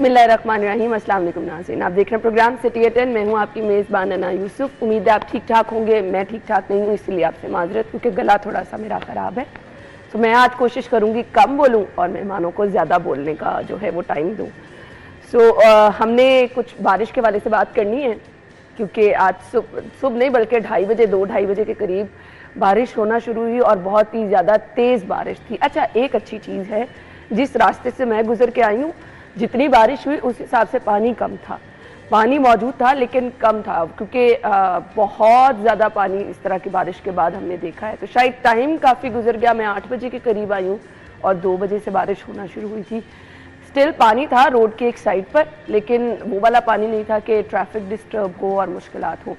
बिस्मिल्लाहिर्रहमानिर्रहीम। अस्सलाम वालेकुम नाज़रीन, आप देख रहे हैं प्रोग्राम सिटी एट 10। मैं हूं आपकी मेज़बान अना यूसुफ। उम्मीद है आप ठीक ठाक होंगे। मैं ठीक ठाक नहीं हूं, इसलिए आपसे माजरत, क्योंकि गला थोड़ा सा मेरा ख़राब है। तो मैं आज कोशिश करूंगी कम बोलूं और मेहमानों को ज़्यादा बोलने का जो है वो टाइम दूं। हमने कुछ बारिश के वाले से बात करनी है, क्योंकि आज सुबह नहीं बल्कि 2:30 बजे 2-2:30 बजे के करीब बारिश होना शुरू हुई और बहुत ही ज़्यादा तेज़ बारिश थी। अच्छा, एक अच्छी चीज़ है, जिस रास्ते से मैं गुजर के आई हूँ, जितनी बारिश हुई उस हिसाब से पानी कम था। पानी मौजूद था लेकिन कम था, क्योंकि बहुत ज़्यादा पानी इस तरह की बारिश के बाद हमने देखा है। तो शायद टाइम काफ़ी गुजर गया। मैं 8 बजे के करीब आई हूँ और 2 बजे से बारिश होना शुरू हुई थी। स्टिल पानी था रोड के एक साइड पर, लेकिन वो वाला पानी नहीं था कि ट्रैफिक डिस्टर्ब हो और मुश्किलात हो।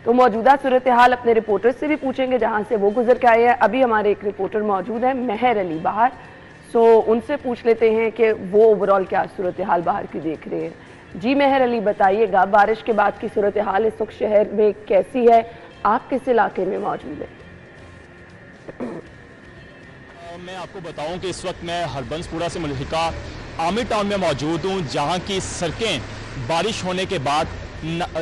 तो मौजूदा सूरत हाल अपने रिपोर्टर से भी पूछेंगे जहाँ से वो गुजर के आए हैं। अभी हमारे एक रिपोर्टर मौजूद हैं, मेहर अली बाहर। उनसे पूछ लेते हैं कि वो ओवरऑल क्या सूरत हाल बाहर की देख रहे हैं। जी मेहर अली, बताइएगा बारिश के बाद की सूरत हाल इस वक्त शहर में कैसी है? आप किस इलाके में मौजूद हैं? मैं आपको बताऊं कि इस वक्त मैं हरबंसपुरा से मुल्हिका आमिर टाउन में मौजूद हूं, जहां की सड़कें बारिश होने के बाद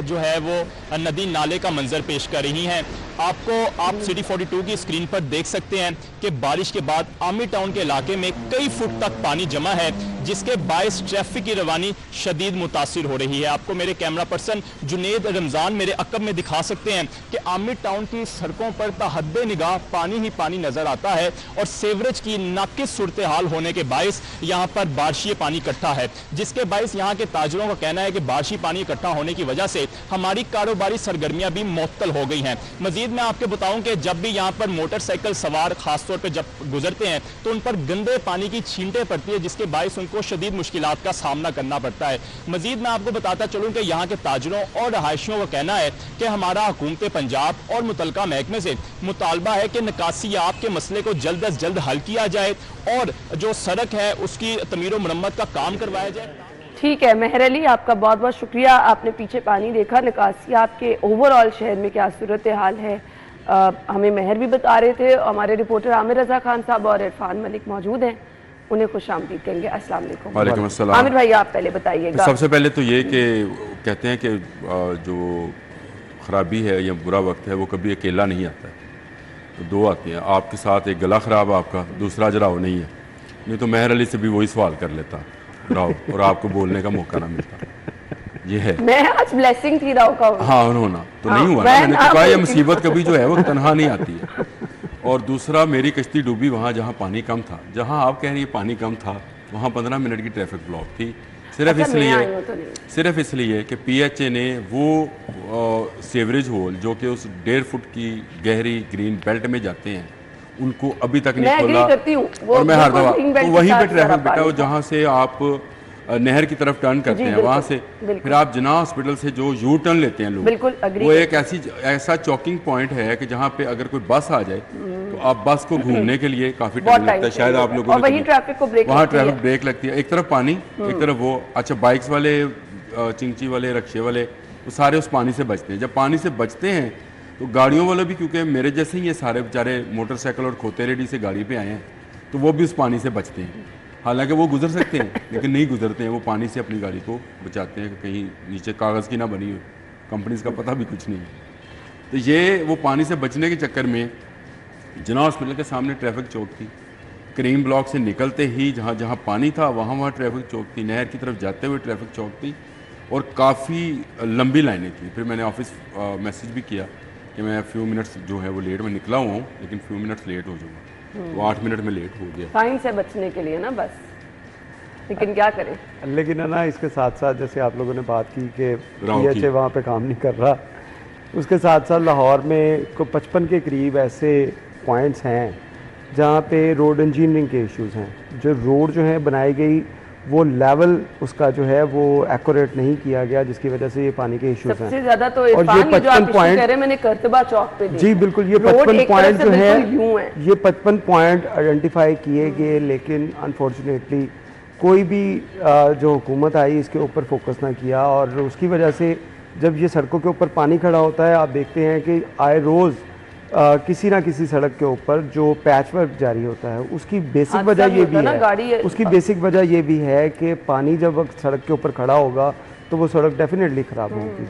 जो है वो नदी नाले का मंजर पेश कर रही हैं। आप सिटी 42 की स्क्रीन पर देख सकते हैं कि बारिश के बाद आमिर टाउन के इलाके में कई फुट तक पानी जमा है, जिसके बायस ट्रैफिक की रवानी शदीद मुतासिर हो रही है। आपको मेरे कैमरा पर्सन जुनेद रमज़ान मेरे अकब में दिखा सकते हैं कि आमिर टाउन की सड़कों पर तहद्दे निगाह पानी ही पानी नजर आता है और सेवरेज की नाकिस सूरत हाल होने के बायस यहाँ पर बारिशी पानी इकट्ठा है, जिसके बायस यहाँ के ताजरों का कहना है कि बारिशी पानी इकट्ठा होने की वजह से हमारी कारोबारी सरगर्मियां भी मुअत्तल हो गई हैं। मजीद मैं आपको बताऊं कि जब भी यहाँ पर मोटरसाइकिल सवार खासतौर पर जब गुजरते हैं तो उन पर गंदे पानी की छींटें पड़ती है, जिसके बायस उनको शदीद मुश्किलात का सामना करना पड़ता है। मजीद मैं आपको बताता चलूं कि यहाँ के ताजरों और रहायशियों का कहना है कि हमारा हुकूमत पंजाब और मुतलका महकमे से मुतालबा है कि निकासियाब के मसले को जल्द अज जल्द हल किया जाए और जो सड़क है उसकी तमीर मरम्मत का काम करवाया जाए। ठीक है मेहर अली, आपका बहुत बहुत शुक्रिया। आपने पीछे पानी देखा, निकासियाब के ओवरऑल शहर में क्या सूरत हाल है हमें मेहर भी बता रहे थे। हमारे रिपोर्टर आमिर रजा खान साहब और इरफान मलिक मौजूद हैं, उन्हें खुशामदीद कहेंगे। अस्सलाम वालेकुम। वालेकुम अस्सलाम। आमिर भाई, आप पहले बताइएगा। सबसे पहले तो ये कि कहते हैं कि जो ख़राबी है या बुरा वक्त है वो कभी अकेला नहीं आता है, तो दो आते हैं। आपके साथ एक गला ख़राब आपका, दूसरा जराव नहीं है, नहीं तो मेहर अली से भी वही सवाल कर लेता राव और आपको बोलने का मौका ना मिलता। ये है, मैं आज ब्लेसिंग थी राव का। हाँ होना तो हाँ, नहीं हुआ ना। मैंने तो कहा ये मुसीबत कभी जो है वो तनहा नहीं आती है। और दूसरा, मेरी कश्ती डूबी वहाँ जहाँ पानी कम था। जहाँ आप कह रही हैं पानी कम था, वहाँ 15 मिनट की ट्रैफिक ब्लॉक थी, सिर्फ इसलिए कि PHA ने वो सेवरेज होल जो कि उस 1.5 फुट की गहरी ग्रीन बेल्ट में जाते हैं उनको अभी तक नहीं खोला। और मैं हर दफा तो वहीं पे ट्रैफिक बेटा वो जहाँ से आप नहर की तरफ टर्न करते हैं, वहाँ से फिर आप जिन्ना हॉस्पिटल से जो यू टर्न लेते हैं लोग, वो एक ऐसा चौकिंग पॉइंट है कि जहाँ पे अगर कोई बस आ जाए तो आप बस को घूमने के लिए काफी टाइम लगता है। शायद आप लोगों वहाँ ट्रैफिक ब्रेक लगती है। एक तरफ पानी, एक तरफ वो। अच्छा, बाइक्स वाले, चिंची वाले, रक्शे वाले, वो सारे उस पानी से बचते हैं। जब पानी से बचते हैं तो गाड़ियों वाले भी, क्योंकि मेरे जैसे ही ये सारे बेचारे मोटरसाइकिल और खोते रेडी से गाड़ी पे आए हैं, तो वो भी उस पानी से बचते हैं। हालांकि वो गुजर सकते हैं लेकिन नहीं गुजरते हैं, वो पानी से अपनी गाड़ी को बचाते हैं कि कहीं नीचे कागज़ की ना बनी हो, कंपनीज का पता भी कुछ नहीं है। तो ये वो पानी से बचने के चक्कर में जिन्ना हॉस्पिटल के सामने ट्रैफिक चौक थी, क्रीम ब्लॉक से निकलते ही जहाँ जहाँ पानी था वहाँ ट्रैफिक चौक थी, नहर की तरफ जाते हुए ट्रैफिक चौक थी और काफ़ी लंबी लाइनें थी। फिर मैंने ऑफिस मैसेज भी किया कि मैं फ्यू मिनट्स जो है वो लेट में निकला हुआ हूँ, लेकिन फ्यू मिनट्स लेट हो जाऊँगा। तो 8 मिनट में लेट हो गया। फाइन से बचने के लिए ना बस, लेकिन क्या करें। लेकिन है ना, इसके साथ साथ जैसे आप लोगों ने बात की कि PHA वहाँ पे काम नहीं कर रहा, उसके साथ साथ लाहौर में 55 के करीब ऐसे पॉइंट्स हैं जहाँ पे रोड इंजीनियरिंग के इश्यूज़ हैं। जो रोड जो है बनाई गई वो लेवल उसका जो है वो एक्यूरेट नहीं किया गया, जिसकी वजह से ये पानी के इश्यूज हैं। सबसे ज्यादा तो और ये 55 पॉइंट मैंने करतबा चौक पे जी बिल्कुल, ये 55 पॉइंट जो है ये 55 पॉइंट आइडेंटिफाई किए गए, लेकिन अनफॉर्चुनेटली कोई भी जो हुकूमत आई इसके ऊपर फोकस ना किया। और उसकी वजह से जब ये सड़कों के ऊपर पानी खड़ा होता है, आप देखते हैं कि आए रोज़ किसी ना किसी सड़क के ऊपर जो पैच वर्क जारी होता है उसकी बेसिक हादसा वजह भी ये होता भी है ना, है, गाड़ी उसकी बेसिक वजह ये भी है कि पानी जब वक्त सड़क के ऊपर खड़ा होगा तो वो सड़क डेफिनेटली ख़राब होगी।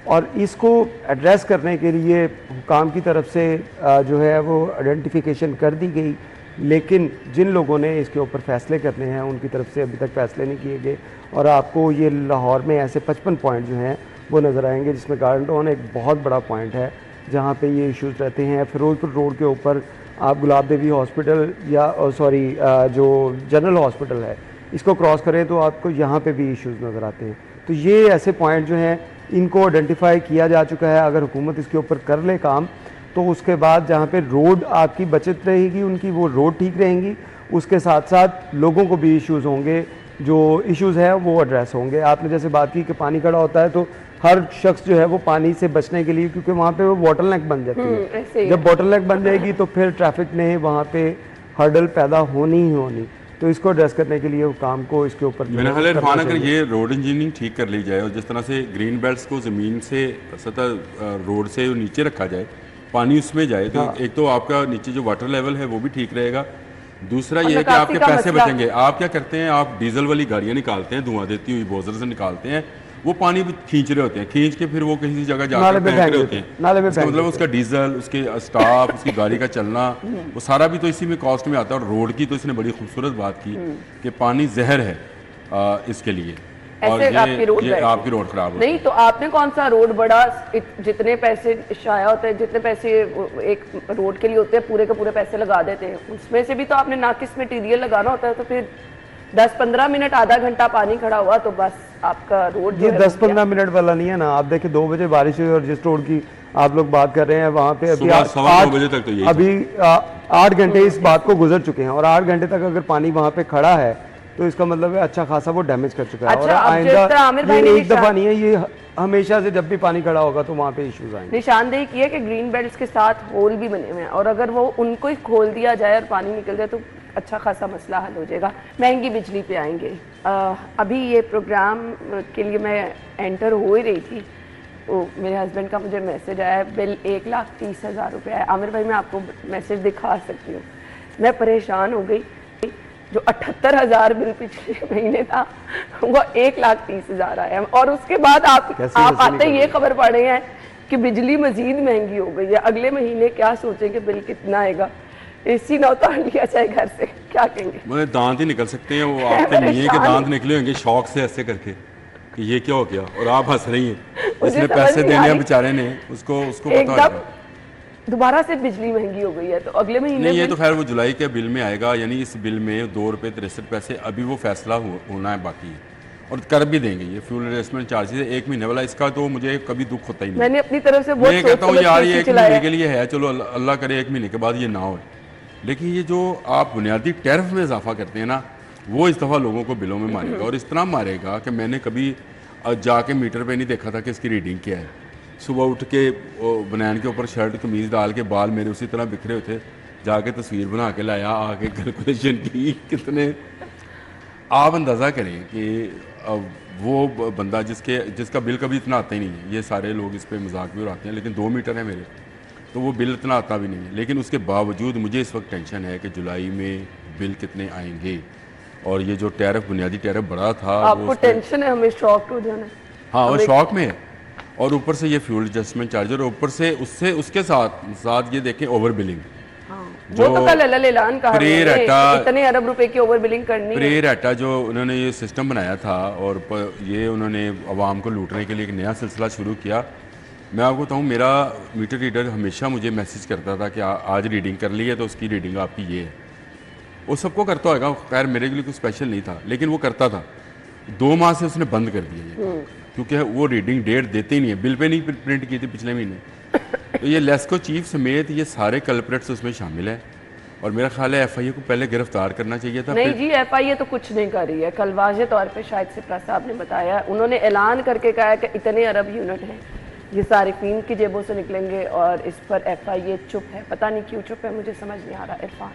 और इसको एड्रेस करने के लिए हुकाम की तरफ से जो है वो आइडेंटिफिकेशन कर दी गई, लेकिन जिन लोगों ने इसके ऊपर फैसले करने हैं उनकी तरफ से अभी तक फैसले नहीं किए गए। और आपको ये लाहौर में ऐसे 55 पॉइंट जो हैं वो नज़र आएंगे, जिसमें गार्डन टाउन एक बहुत बड़ा पॉइंट है जहाँ पे ये इश्यूज़ रहते हैं। फिरोजपुर रोड के ऊपर आप गुलाब देवी हॉस्पिटल या जो जनरल हॉस्पिटल है इसको क्रॉस करें तो आपको यहाँ पे भी इश्यूज़ नज़र आते हैं। तो ये ऐसे पॉइंट जो हैं इनको आइडेंटिफाई किया जा चुका है। अगर हुकूमत इसके ऊपर कर ले काम तो उसके बाद जहाँ पे रोड आपकी बचत रहेगी उनकी, वो रोड ठीक रहेंगी, उसके साथ साथ लोगों को भी इश्यूज़ होंगे, जो इश्यूज़ हैं वो एड्रेस होंगे। आपने जैसे बात की कि पानी खड़ा होता है तो हर शख्स जो है वो पानी से बचने के लिए, क्योंकि वहाँ पे वो बॉटल नेक बन जाती है, जब बॉटल नेक बन जाएगी तो फिर ट्रैफिक ने वहाँ पे हर्डल पैदा होनी ही होनी। तो इसको एड्रेस करने के लिए काम को इसके ऊपर मेरा ख्याल है इरफान, अगर ये रोड इंजीनियरिंग ठीक कर ली जाए और जिस तरह से ग्रीन बेल्ट्स को ज़मीन से सतह रोड से नीचे रखा जाए, पानी उसमें जाए, तो एक तो आपका नीचे जो वाटर लेवल है वो भी ठीक रहेगा। दूसरा ये है कि आपके पैसे बचेंगे। आप क्या करते हैं, आप डीजल वाली गाड़ियाँ निकालते हैं, धुआं देती हुई बोजर से निकालते हैं, वो पानी भी खींच रहे होते हैं, खींच के फिर वो किसी जगह जाकर फेंक रहे होते हैं। इसका मतलब उसका डीजल, उसके स्टाफ, उसकी गाड़ी का चलना, वो सारा भी तो इसी में कॉस्ट में आता है। और रोड की तो इसने बड़ी खूबसूरत बात की कि पानी जहर है इसके लिए, और ये आपकी रोड खराब नहीं। तो आपने कौन सा रोड बड़ा, जितने पैसे शाया होते हैं, जितने पैसे एक रोड के लिए होते हैं पूरे के पूरे पैसे लगा देते हैं, उसमें से भी तो आपने नाकिस मटेरियल लगाना होता है। तो फिर 10-15 मिनट आधा घंटा पानी खड़ा हुआ तो बस आपका रोड ये 10-15 मिनट वाला नहीं है ना। आप देखिए 2 बजे बारिश हुई और जिस रोड की आप लोग बात कर रहे हैं वहाँ पे अभी 8 बजे तक तो अभी 8 घंटे इस बात को गुजर चुके हैं, और 8 घंटे तक अगर पानी वहाँ पे खड़ा है तो इसका मतलब है अच्छा खासा वो डैमेज कर चुका है। अच्छा, और आइंदा ये एक दफा नहीं है, ये हमेशा से जब भी पानी खड़ा होगा तो वहाँ पे इश्यूज आएंगे। निशानदेही की है कि ग्रीन बेल्ट्स के साथ होल भी बने हुए हैं, और अगर वो उनको ही खोल दिया जाए और पानी निकल जाए तो अच्छा खासा मसला हल हो जाएगा। महंगी बिजली पे आएंगे। अभी ये प्रोग्राम के लिए मैं एंटर हो ही रही थी, वो मेरे हस्बैंड का मुझे मैसेज आया, बिल 1,30,000 रुपये है। आमिर भाई मैं आपको मैसेज दिखा सकती हूँ। मैं परेशान हो गई। जो 78,000 बिल पिछले महीने था वो 1,30,000 आया, और उसके बाद आप आते ये खबर पढ़ रहे हैं कि बिजली मजीद महंगी हो गई है। अगले महीने क्या सोचेंगे, बिल कितना आएगा? एसी ना उतार लिया जाए घर से, क्या कहेंगे? मुझे दांत ही निकल सकते हैं, वो आपके मियां के दांत निकले होंगे शौक से ऐसे करके कि ये क्या हो गया, और आप हंस रही हैं। उसने पैसे देने हैं बेचारे ने, उसको पता होगा। दोबारा से बिजली महंगी हो गई है तो अगले महीने नहीं, ये तो खैर वो जुलाई के बिल में आएगा, यानी इस बिल में 2 रुपये 63 पैसे अभी वो फैसला होना है बाकी है, और कर भी देंगे। ये फ्यूल रिप्लेसमेंट चार्जेस है 1 महीने वाला, इसका तो मुझे कभी दुख होता ही नहीं। मैंने अपनी तरफ से मैं कहता हूँ यार ये 1 महीने के लिए है, चलो अल्लाह करे 1 महीने के बाद ये ना हो। लेकिन ये जो आप बुनियादी टैरिफ में इजाफा करते हैं ना, वो इस दफ़ा लोगों को बिलों में मारेगा, और इस तरह मारेगा कि मैंने कभी जाके मीटर पे नहीं देखा था कि इसकी रीडिंग क्या है। सुबह उठ के बनैन के ऊपर शर्ट कमीज़ डाल के बाल मेरे उसी तरह बिखरे होते, जाके तस्वीर बना के लाया, आके कैलकुलेशन की कितने। आप अंदाज़ा करें कि वो बंदा जिसका बिल कभी इतना आता ही नहीं है, ये सारे लोग इस पर मजाक भी उड़ाते हैं, लेकिन 2 मीटर है मेरे तो वो बिल इतना आता भी नहीं है। लेकिन उसके बावजूद मुझे इस वक्त टेंशन है कि जुलाई में बिल कितने आएंगे, और ये जो टैरिफ बुनियादी टैरिफ बढ़ा था, आपको टेंशन है, हमें शॉक हो जाना है। हाँ, वो शॉक में है, और ऊपर से ये फ्यूल एडजस्टमेंट चार्जर, और ऊपर से उसके साथ ये देखें ओवर बिलिंग। वो तो कल ऐलान कहा इतने अरब रुपए की ओवर बिलिंग करनी प्रे रेटा जो उन्होंने ये सिस्टम बनाया था, और ये उन्होंने आवाम को लूटने के लिए एक नया सिलसिला शुरू किया। मैं आपको बताऊँ, मेरा मीटर रीडर हमेशा मुझे मैसेज करता था कि आज रीडिंग कर ली है तो उसकी रीडिंग आपकी ये है। वो सबको करता होगा, खैर मेरे लिए कुछ स्पेशल नहीं था, लेकिन वो करता था। 2 माह से उसने बंद कर दिया ये, क्योंकि वो रीडिंग डेट देते ही नहीं है, बिल पे नहीं प्रिंट की थी पिछले महीने। तो ये लेस्को चीफ समेत ये सारे कल्प्रेट्स उसमें शामिल हैं, और मेरा ख्याल है FIA को पहले गिरफ्तार करना चाहिए था। नहीं जी, FIA तो कुछ नहीं कर रही है। कल वाज़े तौर पे शायद सिप्रा साहब ने बताया, उन्होंने ऐलान करके कहा है कि इतने अरब यूनिट हैं, ये सारिफीन की जेबों से निकलेंगे, और इस पर FIA चुप है। पता नहीं क्यों चुप है, मुझे समझ नहीं आ रहा। इरफान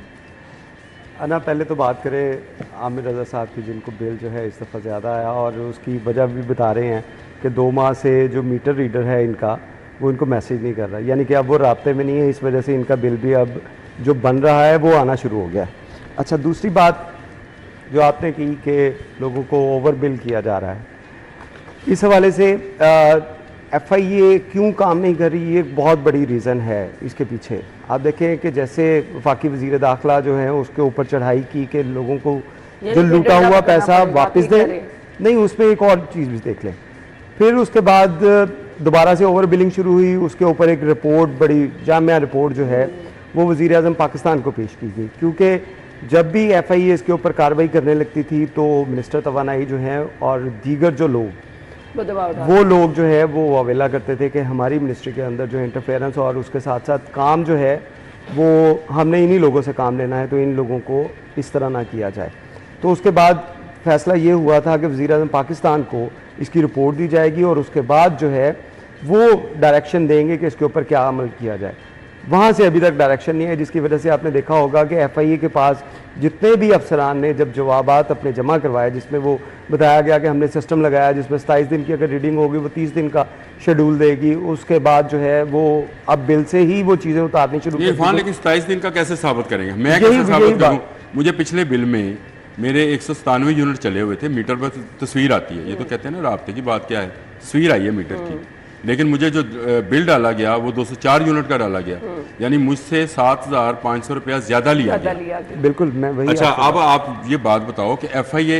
अना, पहले तो बात करें आमिर रज़ा साहब की, जिनको बिल जो है इस दफ़ा ज़्यादा आया, और उसकी वजह भी बता रहे हैं कि 2 माह से जो मीटर रीडर है इनका वो इनको मैसेज नहीं कर रहा, यानी कि अब वो राब्ते में नहीं है, इस वजह से इनका बिल भी अब जो बन रहा है वो आना शुरू हो गया है। अच्छा, दूसरी बात जो आपने की कि लोगों को ओवर बिल किया जा रहा है, इस हवाले से FIA क्यों काम नहीं कर रही, ये एक बहुत बड़ी रीज़न है इसके पीछे। आप देखें कि जैसे वफाकी वज़ीर दाखिला जो है उसके ऊपर चढ़ाई की कि लोगों को जो लूटा हुआ पैसा वापस दें, नहीं उसमें एक और चीज़ भी देख लें। फिर उसके बाद दोबारा से ओवर बिलिंग शुरू हुई, उसके ऊपर एक रिपोर्ट, बड़ी जामिया रिपोर्ट जो है वो वज़ीर आज़म पाकिस्तान को पेश की गई, क्योंकि जब भी FIA इसके ऊपर कार्रवाई करने लगती थी तो मिनिस्टर तवानाई जो है और दीगर जो लोग वो लोग जो है वो अवेला करते थे कि हमारी मिनिस्ट्री के अंदर जो इंटरफेरेंस और उसके साथ साथ काम जो है वो हमने इन्हीं लोगों से काम लेना है, तो इन लोगों को इस तरह ना किया जाए। तो उसके बाद फैसला ये हुआ था कि वज़ीर आज़म पाकिस्तान को इसकी रिपोर्ट दी जाएगी और उसके बाद जो है वो डायरेक्शन देंगे कि इसके ऊपर क्या अमल किया जाए। वहाँ से अभी तक डायरेक्शन नहीं है, जिसकी वजह से आपने देखा होगा कि FIA के पास जितने भी अफसरान ने जब जवाबात अपने जमा करवाए, जिसमें वो बताया गया कि हमने सिस्टम लगाया जिसमें 27 दिन की अगर रीडिंग होगी वो 30 दिन का शेड्यूल देगी, उसके बाद जो है वो अब बिल से ही वो चीज़ें उतारनी शुरू कर दी। लेकिन 27 दिन का कैसे साबित करेंगे, मैं कैसे साबित करूँ? मुझे पिछले बिल में मेरे 197 यूनिट चले हुए थे, मीटर पर तस्वीर आती है, ये तो कहते हैं ना राब्ते की बात क्या है, तस्वीर आई है मीटर की, लेकिन मुझे जो बिल डाला गया वो 204 यूनिट का डाला गया, यानी मुझसे 7,500 रुपया ज्यादा लिया गया। बिल्कुल, मैं वही। अच्छा, अब आप ये बात बताओ कि FIA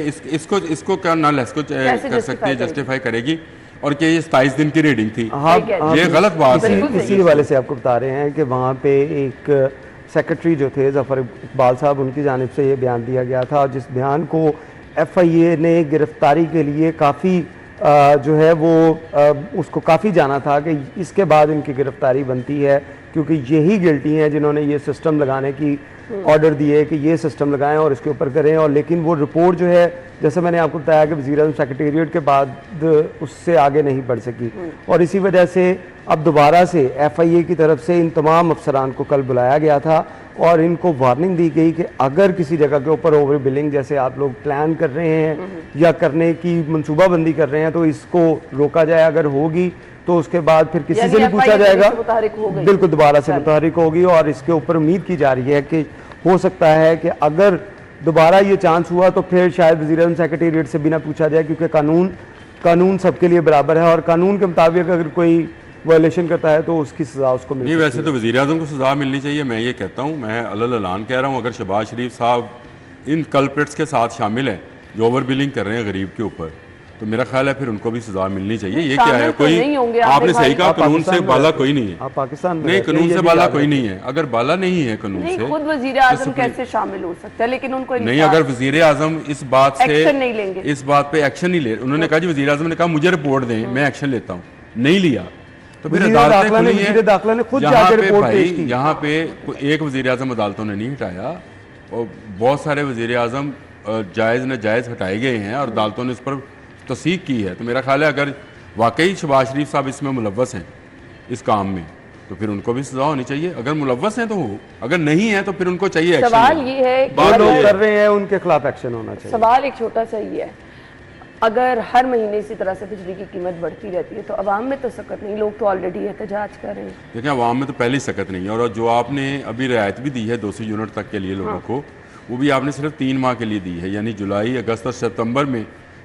इसको क्या ना लेस्को कर सकती है, जस्टिफाई करेगी, और क्या ये 27 दिन की रीडिंग थी? ये गलत बात है। इसी वाले से आपको बता रहे हैं कि वहाँ पे एक सेक्रेटरी जो थे ज़फ़र इकबाल साहब, उनकी जानिब से ये बयान दिया गया था, जिस बयान को FIA ने गिरफ्तारी के लिए काफ़ी जो है वो उसको काफ़ी जाना था कि इसके बाद इनकी गिरफ्तारी बनती है, क्योंकि यही गिल्टी हैं जिन्होंने ये सिस्टम लगाने की ऑर्डर दिए कि ये सिस्टम लगाएं और इसके ऊपर करें। और लेकिन वो रिपोर्ट जो है, जैसे मैंने आपको बताया कि वज़ीर-ए-आज़म सेक्रेटेरिएट के बाद उससे आगे नहीं बढ़ सकी, और इसी वजह से अब दोबारा से FIA की तरफ से इन तमाम अफसरान को कल बुलाया गया था और इनको वार्निंग दी गई कि अगर किसी जगह के ऊपर ओवर बिलिंग जैसे आप लोग प्लान कर रहे हैं या करने की मनसूबाबंदी कर रहे हैं तो इसको रोका जाए, अगर होगी तो उसके बाद फिर किसी से नहीं पूछा जाएगा, बिल्कुल दोबारा से मुतहरिक होगी। और इसके ऊपर उम्मीद की जा रही है कि हो सकता है कि अगर दोबारा ये चांस हुआ तो फिर शायद वज़ीर-ए-आज़म सेक्रेटेरिएट से भी ना पूछा जाए, क्योंकि कानून सबके लिए बराबर है और कानून के मुताबिक अगर कोई वायलेशन करता है तो उसकी सज़ा उसको मिलनी चाहिए। वैसे तो वज़ीर-ए-आज़म को सज़ा मिलनी चाहिए, मैं ये कहता हूँ, मैं अलल ऐलान कह रहा हूँ, अगर शहबाज शरीफ साहब इन कल्प्रिट्स के साथ शामिल हैं जो ओवर बिलिंग कर रहे हैं गरीब के ऊपर, तो मेरा ख्याल है फिर उनको भी सजा मिलनी चाहिए। ये क्या है, कोई आपने सही कहा, कानून से बाला कोई नहीं है, पाकिस्तान नहीं, कानून से बाला कोई नहीं है। अगर बाला नहीं है कानून से, खुद वज़ीर-ए-आज़म कैसे शामिल हो सकता है, लेकिन उनको नहीं, अगर वज़ीर-ए-आज़म इस बात से इस बात पे एक्शन नहीं ले, उन्होंने कहा जी वज़ीर-ए-आज़म ने कहा मुझे रिपोर्ट दें, मैं एक्शन लेता हूँ, नहीं लिया, तो फिर अदालतें खुली हैं। यहाँ पे एक वज़ीर-ए-आज़म अदालतों ने नहीं हटाया और बहुत सारे वज़ीर-ए-आज़म जायज़ नाजायज़ हटाए गए हैं और अदालतों ने इस पर तस्दीक की है। तो मेरा ख्याल है अगर वाकई शहबाज शरीफ साहब इसमें मुलव्वस हैं इस काम में, तो फिर उनको भी सजा होनी चाहिए। अगर मुलव्वस हैं तो हो, अगर नहीं है तो फिर उनको चाहिए एक्शन। सवाल ये है लोग कर रहे हैं, उनके खिलाफ एक्शन होना चाहिए। सवाल एक छोटा सा ही है, अगर हर महीने इसी तरह से बिजली की कीमत बढ़ती रहती है तो अवाम में तो सकत नहीं, लोग तो ऑलरेडी एहतजाज कर रहे हैं। देखिए, अवाम में तो पहले ही सकत नहीं है, और जो आपने अभी रियायत भी दी है 200 यूनिट तक के लिए लोगों को, वो भी आपने सिर्फ 3 माह के लिए दी है, यानी जुलाई, अगस्त और सितंबर में,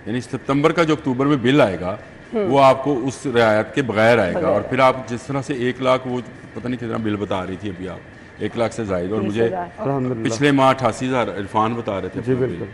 यानी सितंबर का जो अक्टूबर में बिल आएगा वो आपको उस रियायत के बगैर आएगा। और फिर आप जिस तरह से 1 लाख, वो पता नहीं कितना बिल बता रही थी अभी आप, 1 लाख से ज़ायद, और मुझे पिछले माह 88,000 इरफान बता रहे थे। जी बिल्कुल।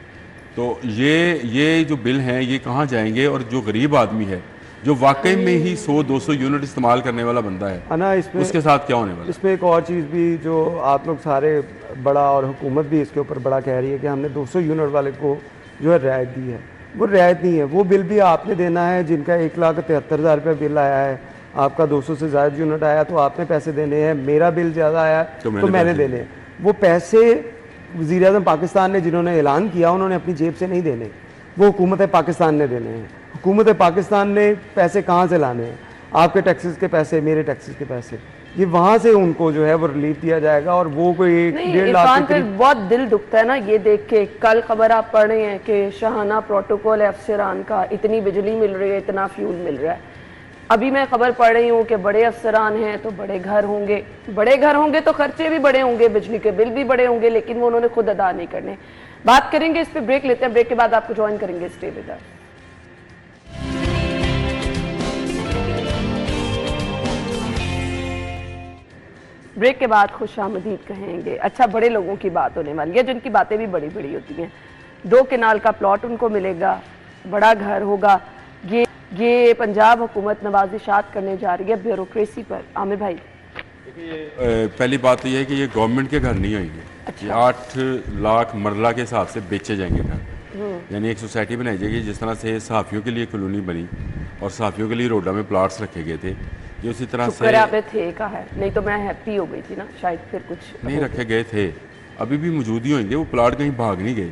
तो ये जो बिल हैं ये कहाँ जाएंगे? और जो गरीब आदमी है जो वाकई में ही 100-200 यूनिट इस्तेमाल करने वाला बंदा है ना, इसमें उसके साथ क्या होने वाला? इसमें एक और चीज़ भी जो आप लोग सारे बड़ा, और हुकूमत भी इसके ऊपर बड़ा कह रही है कि हमने 200 यूनिट वाले को जो है रियायत दी है, वो रियायत नहीं है। वो बिल भी आपने देना है जिनका 1,73,000 रुपये बिल आया है, आपका 200 से ज़्यादा यूनिट आया तो आपने पैसे देने हैं, मेरा बिल ज़्यादा आया तो मैंने देने हैं। वो पैसे वज़ीर-ए-आज़म पाकिस्तान ने जिन्होंने ऐलान किया उन्होंने अपनी जेब से नहीं देने, वो हुकूमत पाकिस्तान ने देने हैं। हुकूमत पाकिस्तान ने पैसे कहाँ से लाने हैं? आपके टैक्सेस के पैसे, मेरे टैक्सेस के पैसे, ये वहाँ से उनको जो है वो रिलीफ दिया जाएगा। और वो कोई 1.5 लाख फिर बहुत दिल दुखता है ना ये देख के। कल खबर आप पढ़ रहे हैं कि शाहाना प्रोटोकॉल है अफसरान का, इतनी बिजली मिल रही है, इतना फ्यूल मिल रहा है, अभी मैं खबर पढ़ रही हूँ कि बड़े अफसरान हैं तो बड़े घर होंगे तो खर्चे भी बड़े होंगे, बिजली के बिल भी बड़े होंगे, लेकिन वो उन्होंने खुद अदा नहीं करने। बात करेंगे इस पे, ब्रेक लेते हैं, ब्रेक के बाद आपको ज्वाइन करेंगे, स्टे विद अस। ब्रेक के बाद खुशामदीद कहेंगे। अच्छा, बड़े लोगों की बात होने वाली है जिनकी बातें भी बड़ी बड़ी होती हैं। 2 केनाल का प्लॉट उनको मिलेगा, बड़ा घर होगा। ये पंजाब हुकूमत नवाजिशात करने जा रही है ब्यूरोक्रेसी पर। आमिर भाई, पहली बात तो ये है कि ये गवर्नमेंट के घर नहीं होंगे। अच्छा। ये 8 लाख मरला के हिसाब से बेचे जाएंगे घर। यानी एक सोसाइटी बनाई जाएगी जिस तरह से सहाफ़ियों के लिए कॉलोनी बनी और सहाफ़ियों के लिए रोडा में प्लाट्स रखे गए थे, ये उसी तरह से आपने थे कहा है, नहीं तो मैं हैप्पी हो गई थी ना, शायद फिर कुछ नहीं रखे गए थे, अभी भी मौजूद ही होंगे। वो प्लाट कहीं भाग नहीं गए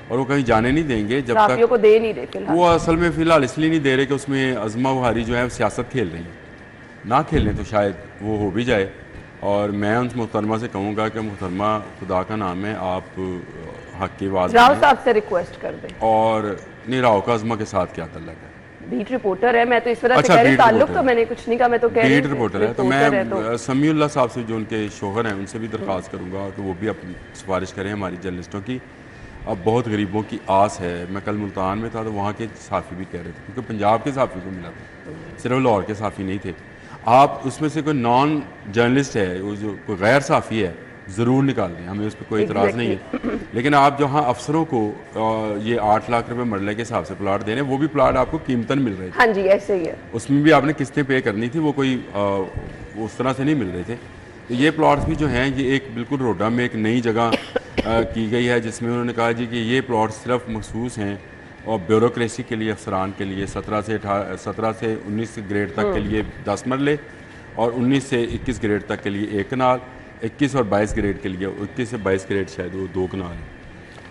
और वो कहीं जाने नहीं देंगे जब तक को दे नहीं रहे फिलहाल। वो असल में फ़िलहाल इसलिए नहीं दे रहे कि उसमें अज़मा बुहारी जो है सियासत खेल रही हैं। ना खेलें तो शायद वो हो भी जाए। और मैं उन मोहतरमा से कहूँगा कि मोहतरमा, खुदा का नाम है, आप हक की आवाज़ राव साहब से रिक्वेस्ट कर दें। और नहीं, राव का अज़मा के साथ क्या ताल्लुक है? बीट रिपोर्टर है, मैं तो इस वजह से अच्छा, कह रही बीट ताल्लुक रिपोर्टर तो मैंने कुछ नहीं कहा, मैं तो कह रही बीट रिपोर्टर है। तो मैं समीउल्लाह साहब से जो उनके शोहर हैं उनसे भी दरख्वास्त करूँगा कि वो भी अपनी सिफारिश करें हमारी जर्नलिस्टों की। अब बहुत गरीबों की आस है। मैं कल मुल्तान में था तो वहाँ के सहाफ़ी भी कह रहे थे, क्योंकि पंजाब के सहाफ़ी को मिला था, सिर्फ लाहौर के सहाफ़ी नहीं थे। आप उसमें से कोई नॉन जर्नलिस्ट है, वो जो कोई गैर सहाफ़ी है, ज़रूर निकाल दें, हमें उस पर कोई इतराज़ नहीं है। लेकिन आप जहाँ अफसरों को ये 8 लाख रुपए मरले के हिसाब से प्लाट दे रहे हैं, वो भी प्लाट आपको कीमतन मिल रहे थे। हाँ जी, ऐसे ही है। उसमें भी आपने किस्तें पे करनी थी, वो कोई उस तरह से नहीं मिल रहे थे। तो ये प्लॉट्स भी जो हैं, ये एक बिल्कुल रोडा में एक नई जगह की गई है, जिसमें उन्होंने कहा जी कि ये प्लॉट सिर्फ मखसूस हैं और ब्यूरोक्रेसी के लिए, अफसरान के लिए। 17 से 19 ग्रेड तक के लिए 10 मरले और 19 से 21 ग्रेड तक के लिए 1 कनाल, 21 और 22 ग्रेड के लिए 21 से 22 ग्रेड शायद वो 2 कनाल है,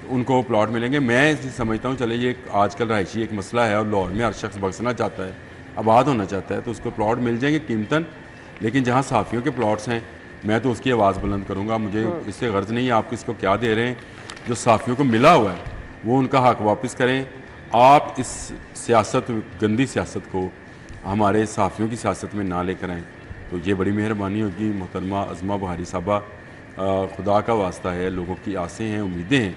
तो उनको प्लॉट मिलेंगे। मैं समझता हूँ चले ये आजकल रहायशी एक मसला है और लाहौर में हर शख्स बसना चाहता है, आबाद होना चाहता है, तो उसको प्लॉट मिल जाएंगे कीमतन। लेकिन जहाँ सहाफ़ियों के प्लॉट्स हैं, मैं तो उसकी आवाज़ बुलंद करूँगा। मुझे इससे गर्ज नहीं है आप किसको क्या दे रहे हैं। जो सहाफ़ियों को मिला हुआ है वो उनका हक वापस करें। आप इस सियासत, गंदी सियासत को हमारे सहाफ़ियों की सियासत में ना लेकर आएँ, तो ये बड़ी मेहरबानी होगी। मोहतरमा अज़मा बुहारी साहबा, खुदा का वास्ता है, लोगों की आसें हैं, उम्मीदें हैं,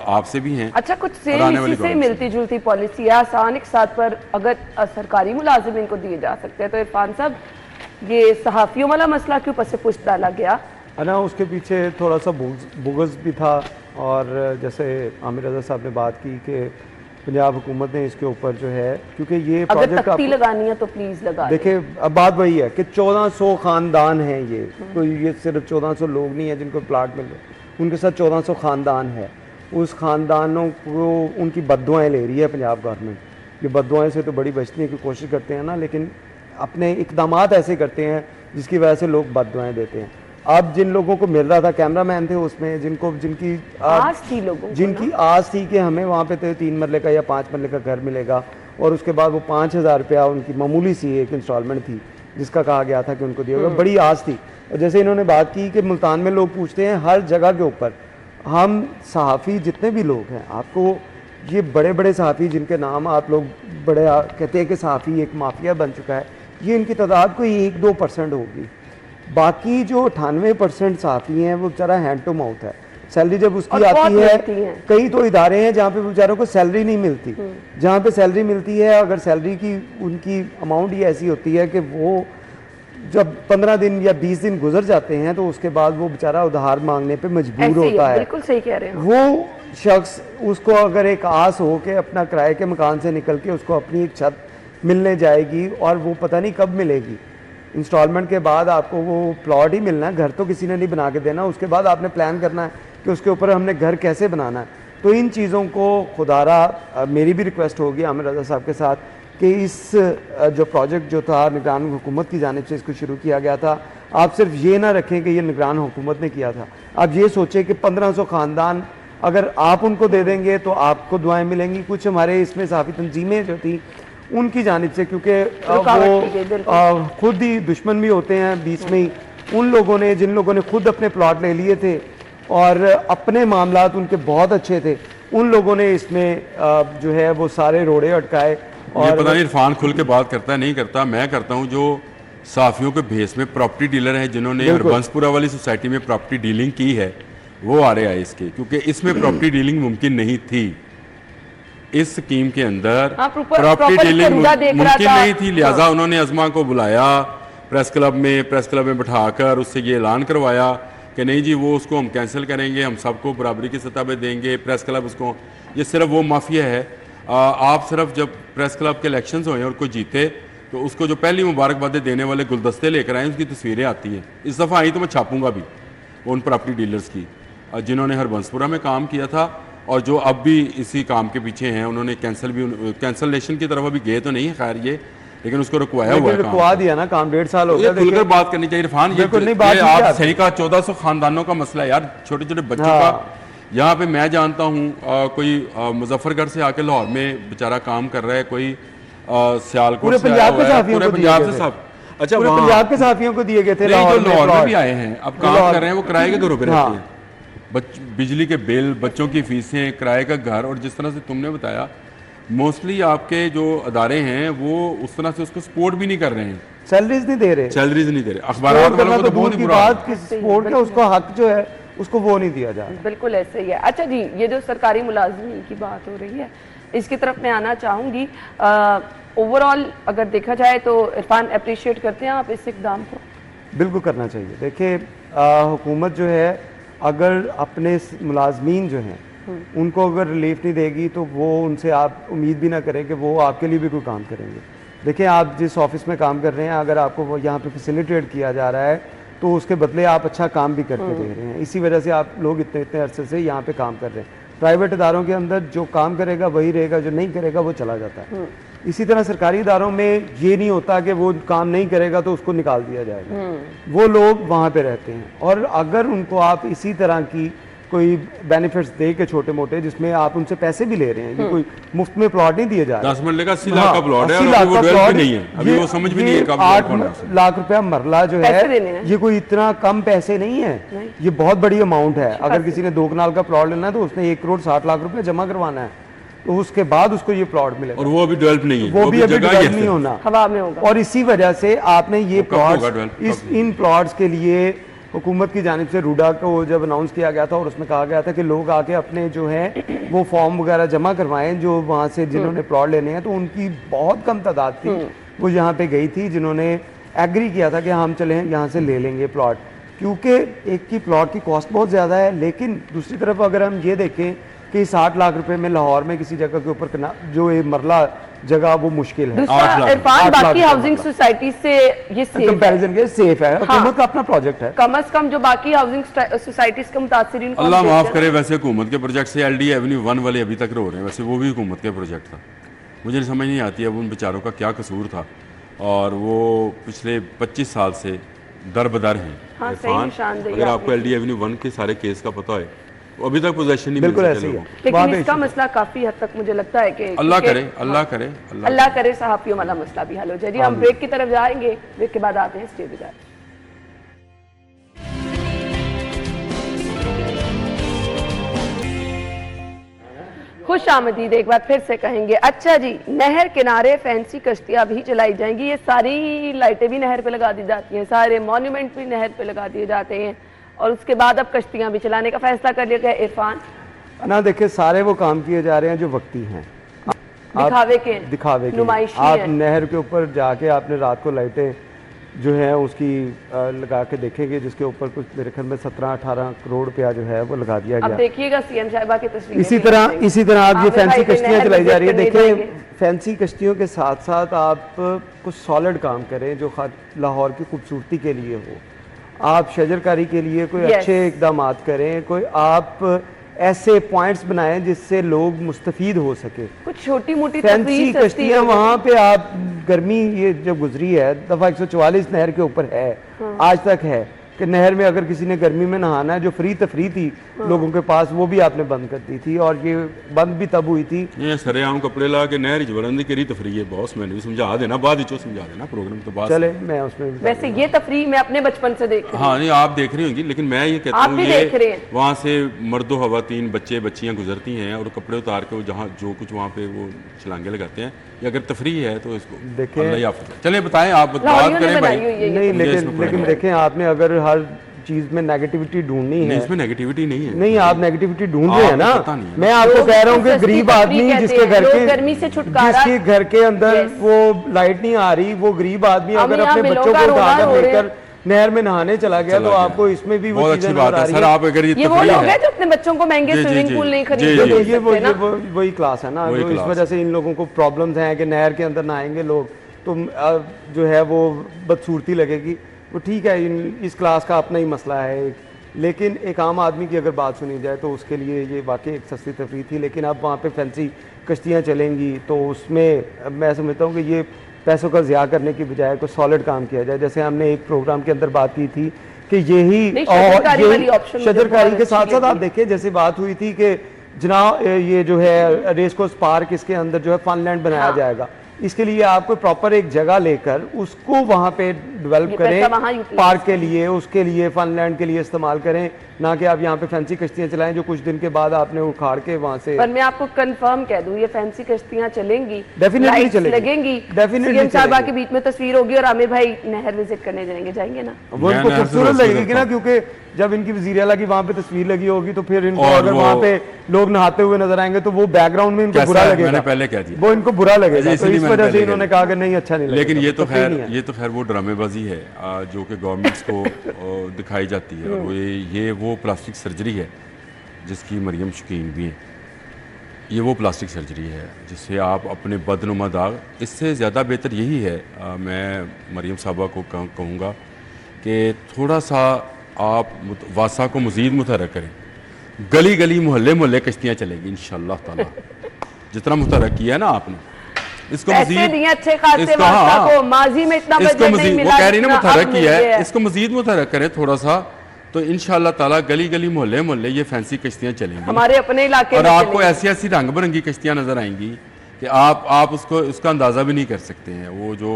आपसे भी हैं। अच्छा, कुछ सेम इसी से मिलती जुलती पॉलिसी है, आसान एक साथ पर अगर सरकारी मुलाजिम इनको दिए जा सकते हैं, तो इरफान साहब ये सहाफ़ियों वाला मसला क्यों पसे पुष्ट डाला गया? ना, उसके पीछे थोड़ा सा बुग़्ज़ भी था। और जैसे आमिर रज़ा साहब ने बात की कि पंजाब हुकूमत ने इसके ऊपर जो है, क्योंकि ये प्रोजेक्ट अगर लगानी है तो प्लीज़ लगा। देखिए, अब बात वही है कि 1400 ख़ानदान हैं। ये कोई ये सिर्फ 1400 लोग नहीं है जिनको प्लाट मिल रहे, उनके साथ 1400 ख़ानदान है। उस ख़ानदानों को उनकी बद्दुआएँ ले रही है पंजाब गवर्नमेंट। ये बद्दुआएँ से तो बड़ी बचने की कोशिश करते हैं ना, लेकिन अपने इक़दामात ऐसे करते हैं जिसकी वजह से लोग बद्दुआएँ देते हैं। अब जिन लोगों को मिल रहा था, कैमरामैन थे उसमें, जिनकी आस थी, लोगों जिनकी आस थी कि हमें वहाँ पे तो 3 मरले का या 5 मरले का घर मिलेगा, और उसके बाद वो 5000 रुपया उनकी मामूली सी एक इंस्टॉलमेंट थी जिसका कहा गया था कि उनको दिया होगा, बड़ी आस थी। और जैसे इन्होंने बात की कि मुल्तान में लोग पूछते हैं हर जगह के ऊपर, हम सहाफ़ी जितने भी लोग हैं, आपको ये बड़े बड़े सहाफ़ी जिनके नाम आप लोग बड़े कहते हैं कि सहाफ़ी एक माफिया बन चुका है, ये इनकी तादाद कोई 1-2% होगी। बाकी जो 98% सहाफ़ी हैं वो बेचारा हैंड टू माउथ है। सैलरी जब उसकी आती है, कई तो इदारे हैं जहाँ पे बेचारों को सैलरी नहीं मिलती। जहाँ पे सैलरी मिलती है, अगर सैलरी की उनकी अमाउंट ही ऐसी होती है कि वो जब 15 दिन या 20 दिन गुजर जाते हैं तो उसके बाद वो बेचारा उधार मांगने पे मजबूर होता है। बिल्कुल सही कह रहे हैं। वो शख्स, उसको अगर एक आस हो के अपना किराए के मकान से निकल के उसको अपनी एक छत मिलने जाएगी और वो पता नहीं कब मिलेगी, इंस्टॉलमेंट के बाद आपको वो प्लॉट ही मिलना है, घर तो किसी ने नहीं बना के देना। उसके बाद आपने प्लान करना है कि उसके ऊपर हमने घर कैसे बनाना है। तो इन चीज़ों को खुदारा मेरी भी रिक्वेस्ट होगी आमिर रज़ा साहब के साथ कि इस जो प्रोजेक्ट जो था निगरान हुकूमत की जानिब से इसको शुरू किया गया था, आप सिर्फ ये ना रखें कि ये निगरान हुकूमत ने किया था। आप ये सोचें कि 1500 ख़ानदान अगर आप उनको दे देंगे तो आपको दुआएं मिलेंगी। कुछ हमारे इसमें सहाफ़ी तंजीमें जो थी उनकी जानिब से, क्योंकि वो खुद ही दुश्मन भी होते हैं बीच में ही, उन लोगों ने, जिन लोगों ने खुद अपने प्लॉट ले लिए थे और अपने मामलात उनके बहुत अच्छे थे, उन लोगों ने इसमें जो है वो सारे रोड़े अटकाए ये पता नहीं इरफान खुल के बात करता है नहीं करता, मैं करता हूँ। जो साफियों के भेस में प्रॉपर्टी डीलर हैं जिन्होंने हरबंसपुरा वाली सोसाइटी में प्रॉपर्टी डीलिंग की है, वो आ रहे आए इसके, क्योंकि इसमें प्रॉपर्टी डीलिंग मुमकिन नहीं थी। इस स्कीम के अंदर प्रॉपर्टी डीलिंग मुमकिन नहीं थी, लिहाजा उन्होंने अजमा को बुलाया प्रेस क्लब में बिठाकर उससे ये ऐलान करवाया कि नहीं जी वो उसको हम कैंसिल करेंगे, हम सबको बराबरी की सतह पे देंगे। प्रेस क्लब उसको, ये सिर्फ वो माफिया है। आप सिर्फ जब प्रेस क्लब के इलेक्शंस हुए और कोई जीते तो उसको जो पहली मुबारकबादें देने वाले गुलदस्ते लेकर आए उसकी तस्वीरें आती हैं। इस दफ़ा आई तो मैं छापूंगा भी उन प्रॉपर्टी डीलर्स की जिन्होंने हरबंसपुरा में काम किया था और जो अब भी इसी काम के पीछे हैं। उन्होंने कैंसलेशन की तरफ अभी गए तो नहीं है खैर ये, लेकिन उसको रुकवाया हुआ है। रुकवा दिया ना काम, 1.5 साल हो गया। खुलकर बात करनी चाहिए इरफान, ये आप सही कहा, 1400 खानदानों का मसला है यार, छोटे छोटे बच्चों का। यहाँ पे मैं जानता हूँ कोई मुजफ्फरगढ़ से आके लाहौर में बेचारा काम कर रहा है, कोई सियालकोट पूरे पंजाब के सहाफियों को दिए गए थे। अच्छा, पूरे पंजाब के सहाफियों को दिए गए थे। लाहौर में भी आए हैं, अब काम कर रहे हैं, वो किराए के घरों पे रहते हैं। बिजली के बिल, बच्चों की फीसें, किराए का घर, और जिस तरह से तुमने बताया मोस्टली आपके जो अदारे हैं वो उस तरह से उसको सपोर्ट भी नहीं कर रहे हैं, सैलरीज नहीं दे रहे, अखबार वालों को तो बहुत ही बुरा बात कि सपोर्ट का उसको हक जो है उसको वो नहीं दिया जा रहा। बिल्कुल ऐसे ही है। अच्छा जी, ये जो सरकारी मुलाजमीन की बात हो रही है इसकी तरफ मैं आना चाहूँगी। ओवरऑल अगर देखा जाए तो इरफान अप्रिशिएट करते हैं आप इस इक़दाम को? बिल्कुल करना चाहिए। देखिए हुकूमत जो है अगर अपने मुलाजमीन जो हैं उनको अगर रिलीफ नहीं देगी तो वो उनसे आप उम्मीद भी ना करें कि वो आपके लिए भी कोई काम करेंगे। देखिए आप जिस ऑफिस में काम कर रहे हैं, अगर आपको वो यहाँ पे फैसिलिटेट किया जा रहा है तो उसके बदले आप अच्छा काम भी करके दे रहे हैं। इसी वजह से आप लोग इतने इतने अरसे से यहाँ पे काम कर रहे हैं। प्राइवेट इदारों के अंदर जो काम करेगा वही रहेगा, जो नहीं करेगा वो चला जाता है। इसी तरह सरकारी इदारों में ये नहीं होता कि वो काम नहीं करेगा तो उसको निकाल दिया जाएगा, वो लोग वहाँ पे रहते हैं। और अगर उनको आप इसी तरह की कोई बेनिफिट्स दे के छोटे मोटे जिसमें आप उनसे पैसे भी ले रहे हैं, ये कोई मुफ्त में प्लॉट नहीं दिए जा रहे। 10 मरले का 80 लाख का प्लॉट है और वो डेवलप नहीं है, अभी वो समझ भी नहीं है कब 8 लाख रुपया मरला जो है ये कोई इतना कम पैसे नहीं है, ये बहुत बड़ी अमाउंट है। अगर किसी ने 2 कनाल का प्लॉट लेना है तो उसने 1 करोड़ 60 लाख रुपया जमा करवाना है, तो उसके बाद उसको ये प्लॉट मिलेगा। और वो अभी डेवलप नहीं है, वो भी अभी डेवलप नहीं होना, हवा में होगा। और इसी वजह से आपने ये प्लॉट्स, इन प्लॉट्स के लिए हुकूमत की जानिब से रूडा को जब अनाउंस किया गया था और उसमें कहा गया था कि लोग आके अपने जो है वो फॉर्म वगैरह जमा करवाएं जो वहाँ से जिन्होंने प्लॉट लेने हैं, तो उनकी बहुत कम तादाद थी वो यहाँ पे गई थी जिन्होंने एग्री किया था कि हम चले यहाँ से ले लेंगे प्लॉट, क्योंकि एक की प्लॉट की कॉस्ट बहुत ज़्यादा है। लेकिन दूसरी तरफ अगर हम ये देखें कि 60 लाख रुपए में लाहौर में किसी जगह के ऊपर जो ये मरला जगह वो मुश्किल है। इरफान बाकी हाउसिंग सोसाइटी से ये कंपैरिजन के सेफ है, हुकूमत का अपना प्रोजेक्ट है। कम से कम जो बाकी हाउसिंग सोसाइटीज के मुतासिरीन, अल्लाह माफ करे, वैसे हुकूमत के प्रोजेक्ट से LD एवेन्यू 1 वाले अभी तक रो रहे हैं, वैसे वो भी हुकूमत के प्रोजेक्ट था। मुझे समझ नहीं आती अब उन बेचारों का क्या कसूर था, और वो पिछले 25 साल से दर बदर हैं। अगर आपको LD एवेन्यू 1 के सारे केस का पता है अभी तक पोजेशन नहीं मिल सके लोगों को। लेकिन इसका मसला काफी हद तक मुझे लगता है कि अल्लाह करे सहाफियों वाला मसला भी हल हो जाए। जी हम ब्रेक की तरफ जाएंगे, ब्रेक के बाद आते हैं स्टे विद अस। खुश आमदीद एक बार फिर से कहेंगे। अच्छा जी, नहर किनारे फैंसी कश्तियां भी चलाई जाएंगी, ये सारी लाइटें भी नहर पे लगा दी जाती हैं, सारे मॉन्यूमेंट भी नहर पे लगा दिए जाते हैं, और उसके बाद अब कश्तियां भी चलाने का फैसला कर लिया गया। इरफान ना देखिए, सारे वो काम किए जा रहे हैं जो वक्ती हैं, दिखावे के नुमाइशी आप नहर के ऊपर जाके आपने रात को लाइटें जो है उसकी लगा के देखेंगे, जिसके ऊपर कुछ मेरे ख्याल में 17-18 करोड़ रुपया जो है वो लगा दिया गया। अब देखिएगा सीएम साहिबा की तस्वीर। इसी तरह आप ये फैंसी कश्तियाँ चलाई जा रही है। देखिए फैंसी कश्तियों के साथ साथ आप कुछ सॉलिड काम करें जो लाहौर की खूबसूरती के लिए हो, आप शजरकारी के लिए कोई अच्छे इकदाम करें, कोई आप ऐसे पॉइंट्स बनाएं जिससे लोग मुस्तफीद हो सके। कुछ छोटी मोटी फैंसी कश्तियाँ वहाँ पे आप गर्मी ये जब गुजरी है दफ़ा 144 नहर के ऊपर है, आज तक है, कि नहर में अगर किसी ने गर्मी में नहाना है, जो फ्री तफरी थी लोगों के पास, वो भी आपने बंद कर दी थी। और ये बंद भी तब हुई थी ये सरेआम कपड़े ला के नहर वरन करी तफरी है बॉस, मैंने भी समझा देना, बाद ही समझा देना प्रोग्राम तो बाद। चले मैं उसमें वैसे ये तफरी मैं अपने बचपन से देख रही हूँ। हाँ नहीं आप देख रही होंगी, लेकिन मैं ये कहता आप हूँ भी देख रहे हैं। वहाँ से मर्दो खवातीन बच्चे बच्चियाँ गुजरती हैं और कपड़े उतार के वो जहाँ जो कुछ वहाँ पे वो छलांगे लगाते हैं, ये अगर तफरी है तो इसको देखें। अल्लाह ही हाफ़िज़। चलिए बताएं, आप बात लाहौरियों ने करें बनाई भाई। हुई है ये नहीं, मुझे इसमें लेकिन पढ़ना देखें, आपने अगर हर चीज में नेगेटिविटी ढूंढनी नहीं, है, इसमें नेगेटिविटी नहीं है। नहीं आप नेगेटिविटी ढूंढ रहे हैं ना। आपको पता नहीं है। मैं आपको कह रहा हूँ कि सस्ती गरीब तफरी आदमी कहते जिसके हैं, घर लोग के गर्मी से छुटकारा, जिसके घर के अंदर Yes. वो लाइट नहीं आ रही, वो गरीब आदमी अगर हम अपने यहाँ बच्चों बिलों को का उठाकर रोना रो रहे लेकर नहर में नहाने चला गया, तो आपको इसमें भी वो बहुत चीजें अच्छी बात नजर आ है रही सर, आप अगर ये ये वो तफरी लोग है हैं जो अपने बच्चों को महंगे जी, जी, स्विमिंग जी। पूल नहीं जी, खरीद जी, तो जी। ये सकते वही क्लास है ना, वही जो इस क्लास वजह से इन लोगों को प्रॉब्लम्स हैं कि नहर के अंदर नहाएंगे लोग तो जो है वो बदसूरती लगेगी। वो ठीक है, इस क्लास का अपना ही मसला है, लेकिन एक आम आदमी की अगर बात सुनी जाए तो उसके लिए ये वाकई एक सस्ती तफरीह थी। लेकिन अब वहाँ पे फैंसी कश्तियाँ चलेंगी तो उसमें मैं समझता हूँ कि ये पैसों का ज़िया करने की बजाय कोई सॉलिड काम किया जाए। जैसे हमने एक प्रोग्राम के अंदर बात की थी कि यही नहीं, शजरकारी वाली option मुझे शजरकारी बहुत के साथ अच्छी साथ आप लगी। देखें, जैसे बात हुई थी कि जनाब ये जो है रेसकोर्स पार्क, इसके अंदर जो है फनलैंड बनाया हाँ। जाएगा। इसके लिए आपको प्रॉपर एक जगह लेकर उसको वहाँ पे डेवलप ये पैसा वहाँ करें, utilize पार्क के लिए, उसके लिए फनलैंड के लिए इस्तेमाल करें, ना कि आप यहाँ पे फैंसी कश्तियाँ चलाएं जो कुछ दिन के बाद आपने उखाड़ के वहाँ से। पर मैं आपको कंफर्म कह दूं, ये फैंसी कश्तियां चलेंगी, Definitely लाइट्स चलेंगी। लगेंगी, Definitely सीएम साहबा चलेंगी। के बीच में तस्वीर होगी और आमिर भाई नहर विजिट करने जाएंगे ना। वो मैं इनको नहर से खूबसूरत रोज़ लगेगी गुजरता ना, हूँ। क्योंकि जब इनकी वज़ीर आला की वहाँ पे तस्वीर लगी होगी तो फिर इनको और अगर वो- वहाँ पे लोग नहाते हुए नजर आएंगे तो वो बैकग्राउंड में इनको कैसा बुरा है? लगेगा। मैंने पहले कह दिया। वो इनको बुरा लगेगा, तो इसीलिए इस मैंने वजह पहले से कह इन्होंने दिया। कहा कि नहीं अच्छा नहीं लगेगा। लेकिन ये तो तफरीह नहीं है। खैर वो ड्रामेबाजी है जो कि गवर्नमेंट्स को दिखाई जाती है। और ये वो प्लास्टिक सर्जरी है जिसकी मरियम शकीन भी हैं। ये वो प्लास्टिक सर्जरी है जिससे आप अपने बदनुमा दाग, इससे ज़्यादा बेहतर यही है, मैं मरियम साहबा को कहूँगा कि थोड़ा सा आप वासा को मज़ीद मुतहरक करें। गली गली मोहल्ले मोहल्ले कश्तियाँ चलेगी इंशाअल्लाह ताला। जितना मुतहरक किया है ना आपने, इसको पैसे मज़ीद दिए अच्छे खासे इसको वास्ता हाँ, को, माजी में इतना इसको बजट नहीं मज़ीद वो मिला कह रही ना जितना अब मुतहरक मिल किया गया है, इसको मज़ीद मुतहरक करें थोड़ा सा, तो इंशाअल्लाह ताला गली गली मोहल्ले मोहल्ले ये फैंसी कश्तियाँ चलेंगी हमारे अपने इलाके और में आपको चलेगी। ऐसी ऐसी रंग बिरंगी कश्तियाँ नजर आएंगी कि आप उसका अंदाज़ा भी नहीं कर सकते हैं। वो जो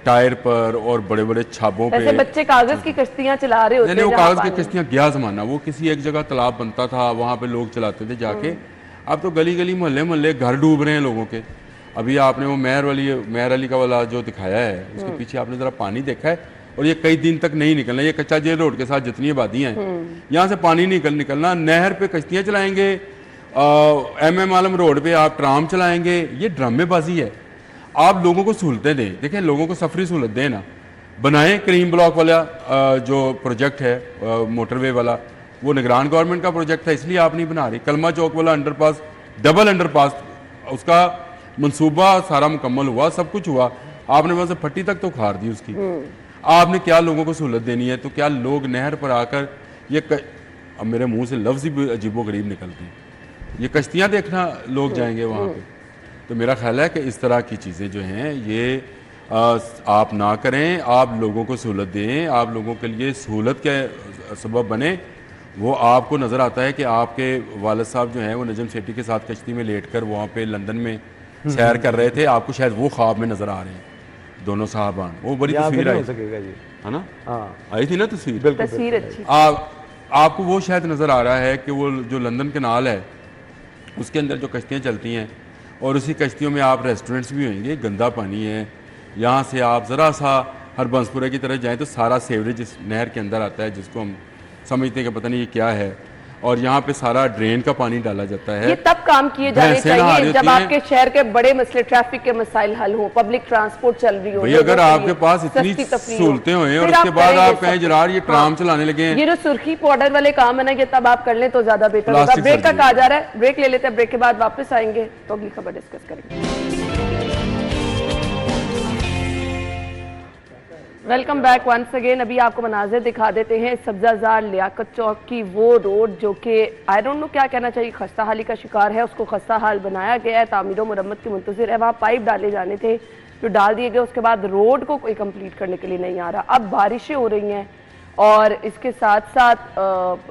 टायर पर और बड़े बड़े छाबों पे, वैसे बच्चे कागज की कश्तियां चला रहे होते नहीं हैं वो जहाँ कागज की पानी- कश्तियाँ गया जमाना, वो किसी एक जगह तालाब बनता था, वहाँ पे लोग चलाते थे जाके। अब तो गली गली मोहल्ले मोहल्ले घर डूब रहे हैं लोगों के। अभी आपने वो मेहर अली का वाला जो दिखाया है, उसके पीछे आपने जरा पानी देखा है, और ये कई दिन तक नहीं निकलना। ये कच्चा जेल रोड के साथ जितनी आबादी हैं यहाँ से पानी निकलना, नहर पे कश्तियाँ चलाएंगे, MM आलम रोड पे आप ट्राम चलाएंगे, ये ड्रामेबाजी है। आप लोगों को सहूलतें दें, देखें लोगों को सफरी सहूलत दें ना, बनाएं क्रीम ब्लॉक वाला जो प्रोजेक्ट है मोटरवे वाला, वो निगरान गवर्नमेंट का प्रोजेक्ट था इसलिए आप नहीं बना रही। कलमा चौक वाला अंडरपास, डबल अंडरपास, उसका मंसूबा सारा मुकम्मल हुआ, सब कुछ हुआ, आपने वहाँ से फट्टी तक तो उखाड़ दी उसकी। आपने क्या लोगों को सहूलत देनी है? तो क्या लोग नहर पर आकर अब मेरे मुंह से लफ्ज़ ही अजीबो गरीब निकलते हैं, ये कश्तियाँ देखना लोग जाएंगे वहाँ पे। तो मेरा ख्याल है कि इस तरह की चीज़ें जो हैं ये आप ना करें, आप लोगों को सहूलत दें, आप लोगों के लिए सहूलत के सबब बने। वो आपको नज़र आता है कि आपके वालिद साहब जो हैं वो नजम सेठी के साथ कश्ती में लेटकर वहाँ पे लंदन में सैर कर रहे थे, आपको शायद वो ख्वाब में नज़र आ रहे हैं दोनों साहबान। वो बड़ी यहाँ पे तस्वीर नहीं आई हो सकेगा जी। है ना, हाँ आई थी ना तस्वीर। बिल्कुल तस्वीर अच्छी आपको वो शायद नज़र आ रहा है कि वो जो लंदन कनाल है उसके अंदर जो कश्तियाँ चलती हैं, और उसी कश्तियों में आप रेस्टोरेंट्स भी होंगे, गंदा पानी है। यहाँ से आप ज़रा सा हरबंसपुरे की तरफ जाएँ तो सारा सेवरेज इस नहर के अंदर आता है, जिसको हम समझते हैं कि पता नहीं ये क्या है, और यहाँ पे सारा ड्रेन का पानी डाला जाता है। ये तब काम किए जाने भैंसें नहा चाहिए रही जब होती हैं। आपके शहर के बड़े मसले, ट्रैफिक के मसाइल हल हो, पब्लिक ट्रांसपोर्ट चल रही हो, भाई लोगों अगर के आपके लिए पास इतनी सस्ती तफरीह हो, सहूलतें हुए और फिर उसके आप बाद करेंगे आप सब कहें कुछ। जरार ये ट्राम हाँ। चलाने लगे हैं, ये जो सुर्खी पाउडर वाले काम है ना, ये तब आप कर लें तो ज्यादा बेहतर होगा। प्लास्टिक ब्रेक का सर्जरी। कहा जा रहा है, ब्रेक ले लेते हैं, ब्रेक के बाद वापस आएंगे तो अगली खबर डिस्कस करेंगे। Welcome back once again. अभी आपको मनाजिर दिखा देते हैं सब्जाजार लियाकत चौक की, वो रोड जो कि आई डोंट नो क्या कहना चाहिए, खस्ता हाली का शिकार है, उसको खस्ता हाल बनाया गया है, तामीर मुरम्मत की मुंतज़िर है। वहाँ पाइप डाले जाने थे जो डाल दिए गए, उसके बाद रोड को कोई कंप्लीट करने के लिए नहीं आ रहा। अब बारिशें हो रही हैं, और इसके साथ साथ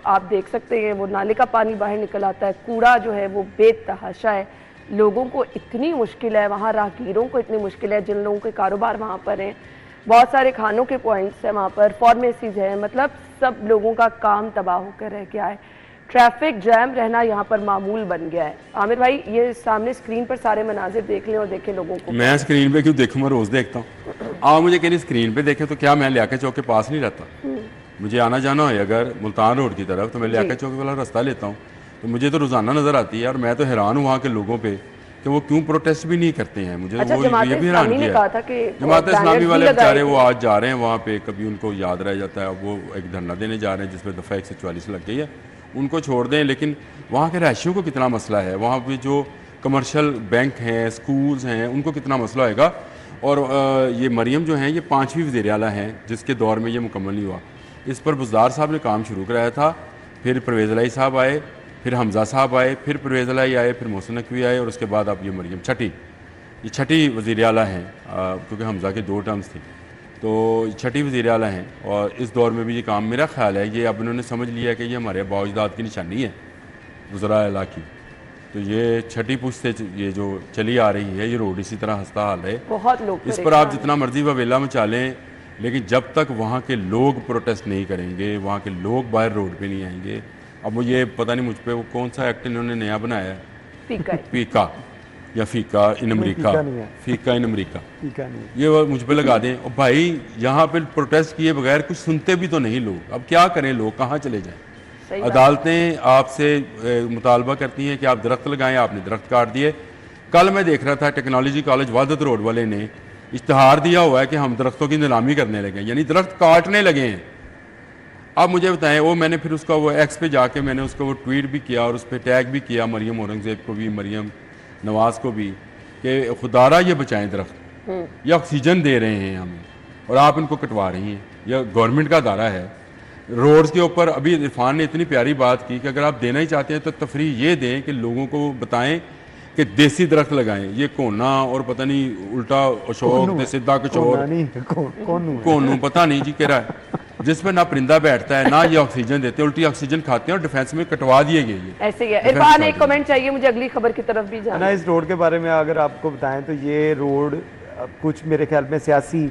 आप देख सकते हैं वो नाले का पानी बाहर निकल आता है, कूड़ा जो है वो बेतहाशा है। लोगों को इतनी मुश्किल है, वहाँ राहगीरों को इतनी मुश्किल है, जिन लोगों के कारोबार वहाँ पर हैं, बहुत सारे खानों के पॉइंट्स हैं वहाँ पर, फार्मेसीज हैं, मतलब सब लोगों का काम तबाह होकर रह गया है। ट्रैफिक जैम रहना यहाँ पर मामूल बन गया है। आमिर भाई, ये सामने स्क्रीन पर सारे मनाजिर देख लें और देखें लोगों को। मैं स्क्रीन पे क्यों देखूं, मैं रोज़ देखता हूँ। आप मुझे कह रही स्क्रीन पे देखें तो क्या मैं लियाकत चौक के पास नहीं रहता? मुझे आना जाना हो अगर मुल्तान रोड की तरफ तो मैं लियाकत चौक वाला रास्ता लेता हूँ, तो मुझे तो रोज़ाना नज़र आती है। और मैं तो हैरान हूँ वहाँ के लोगों पे कि वो क्यों प्रोटेस्ट भी नहीं करते हैं। मुझे अच्छा, वो ये भी हैरान किया है। जमात इस्लामी वाले बेचारे वो आज जा रहे हैं वहाँ पे, कभी उनको याद रह जाता है, वो एक धरना देने जा रहे हैं जिसपे दफ़ा 144 लग गई है, उनको छोड़ दें। लेकिन वहाँ के रहायशियों को कितना मसला है, वहाँ पे जो कमर्शियल बैंक हैं, स्कूल्स हैं, उनको कितना मसला होगा। और ये मरियम जो हैं ये 5वीं वज़ीर आला हैं जिसके दौर में ये मुकम्मल नहीं हुआ। इस पर बुज़दार साहब ने काम शुरू कराया था, फिर परवेज़ अलाई साहब आए, फिर हमज़ा साहब आए, फिर परवेज़ अलाई आए, फिर मोहसिन नकवी आए, और उसके बाद अब ये मरियम छठी वज़ीर आला हैं, क्योंकि हमज़ा के 2 टर्म्स थी, तो छठी वज़ीर आला हैं। और इस दौर में भी ये काम, मेरा ख्याल है ये अब इन्होंने समझ लिया कि ये हमारे बावजदाद की निशानी है वज़रा आला की। तो ये छठी पुश्त से ये जो चली आ रही है, ये रोड इसी तरह हंसता हाल है। बहुत लोग इस पर आप जितना मर्जी ववेला मचा लें, लेकिन जब तक वहाँ के लोग प्रोटेस्ट नहीं करेंगे, वहाँ के लोग बाहर रोड पे नहीं आएंगे। अब वो ये पता नहीं मुझ पे वो कौन सा एक्ट इन्होंने नया बनाया है, फीका या फीका इन अमरीका, फीका इन अमरीका, ये वो मुझ पे लगा दें। और भाई यहाँ पे प्रोटेस्ट किए बगैर कुछ सुनते भी तो नहीं लोग। अब क्या करें, लोग कहाँ चले जाएं? अदालतें आपसे मुतालबा करती हैं कि आप दरख्त लगाएं, आपने दरख्त काट दिए। कल मैं देख रहा था टेक्नोलॉजी कॉलेज वादत रोड वाले ने इश्तहार दिया हुआ है कि हम दरख्तों की नीलामी करने लगे, यानी दरख्त काटने लगे हैं। अब मुझे बताएं, वो मैंने फिर उसका वो एक्स पे जाके मैंने उसको वो ट्वीट भी किया और उस पर टैग भी किया मरियम औरंगज़ेब को भी, मरियम नवाज़ को भी, कि खुदारा ये बचाएं दरख्त, ये ऑक्सीजन दे रहे हैं हमें और आप इनको कटवा रही हैं। यह गवर्नमेंट का दायरा है। रोड्स के ऊपर अभी इरफान ने इतनी प्यारी बात की कि अगर आप देना ही चाहते हैं तो तफरीह ये दें कि लोगों को बताएं कि देसी दरख्त लगाएं। ये कोना और पता नहीं उल्टा अशोक सीधा कोनू पता नहीं जी कह रहा है, जिसमें ना परिंदा बैठता है ना ये ऑक्सीजन देते, उल्टी ऑक्सीजन खाते हैं और डिफेंस में कटवा दिए गए। ऐसे ही है। इरफान, एक कमेंट चाहिए मुझे अगली खबर की तरफ भी जाना। इस रोड के बारे में अगर आपको बताएं तो ये रोड कुछ मेरे ख्याल में सियासी